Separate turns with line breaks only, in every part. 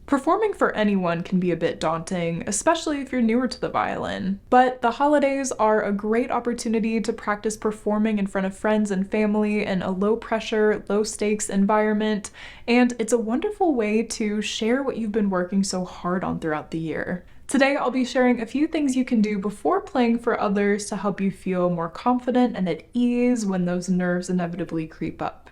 Performing for anyone can be a bit daunting, especially if you're newer to the violin. But the holidays are a great opportunity to practice performing in front of friends and family in a low-pressure, low-stakes environment, and it's a wonderful way to share what you've been working so hard on throughout the year. Today, I'll be sharing a few things you can do before playing for others to help you feel more confident and at ease when those nerves inevitably creep up.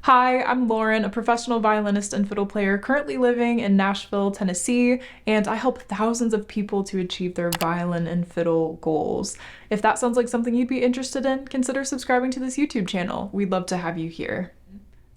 Hi, I'm Lauren, a professional violinist and fiddle player currently living in Nashville, Tennessee, and I help thousands of people to achieve their violin and fiddle goals. If that sounds like something you'd be interested in, consider subscribing to this YouTube channel. We'd love to have you here.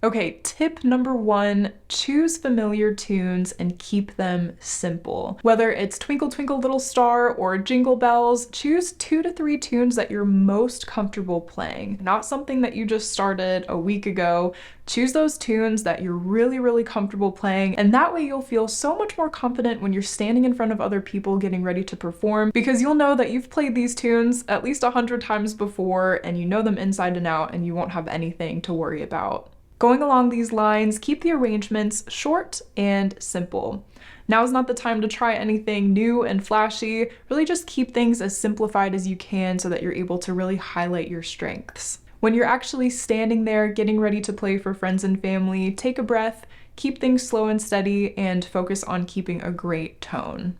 Okay, tip number 1, choose familiar tunes and keep them simple. Whether it's Twinkle Twinkle Little Star or Jingle Bells, choose 2 to 3 tunes that you're most comfortable playing, not something that you just started a week ago. Choose those tunes that you're really comfortable playing, and that way you'll feel so much more confident when you're standing in front of other people getting ready to perform, because you'll know that you've played these tunes at least 100 times before and you know them inside and out and you won't have anything to worry about. Going along these lines, keep the arrangements short and simple. Now is not the time to try anything new and flashy. Really just keep things as simplified as you can so that you're able to really highlight your strengths. When you're actually standing there getting ready to play for friends and family, take a breath, keep things slow and steady, and focus on keeping a great tone.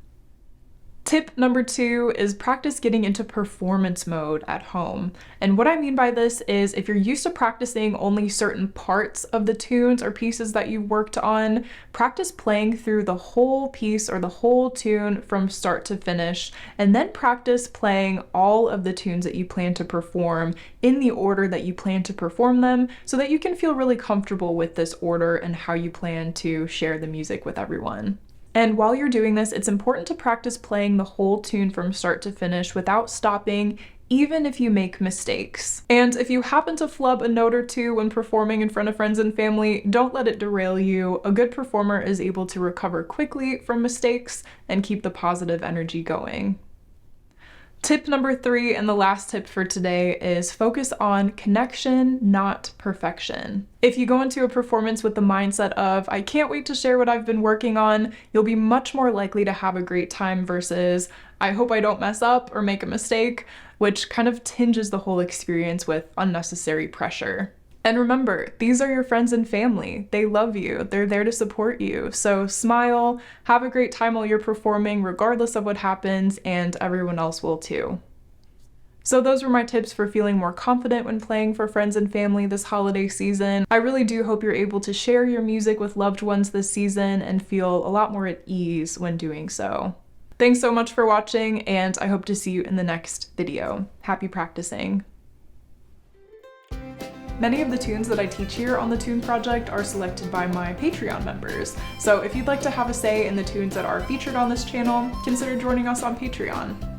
Tip number 2 is practice getting into performance mode at home. And what I mean by this is if you're used to practicing only certain parts of the tunes or pieces that you worked on, practice playing through the whole piece or the whole tune from start to finish, and then practice playing all of the tunes that you plan to perform in the order that you plan to perform them so that you can feel really comfortable with this order and how you plan to share the music with everyone. And while you're doing this, it's important to practice playing the whole tune from start to finish without stopping, even if you make mistakes. And if you happen to flub a note or two when performing in front of friends and family, don't let it derail you. A good performer is able to recover quickly from mistakes and keep the positive energy going. Tip number 3, and the last tip for today, is focus on connection, not perfection. If you go into a performance with the mindset of, I can't wait to share what I've been working on, you'll be much more likely to have a great time versus, I hope I don't mess up or make a mistake, which kind of tinges the whole experience with unnecessary pressure. And remember, these are your friends and family. They love you. They're there to support you. So smile, have a great time while you're performing, regardless of what happens, and everyone else will too. So those were my tips for feeling more confident when playing for friends and family this holiday season. I really do hope you're able to share your music with loved ones this season and feel a lot more at ease when doing so. Thanks so much for watching, and I hope to see you in the next video. Happy practicing. Many of the tunes that I teach here on the Tune Project are selected by my Patreon members, so if you'd like to have a say in the tunes that are featured on this channel, consider joining us on Patreon.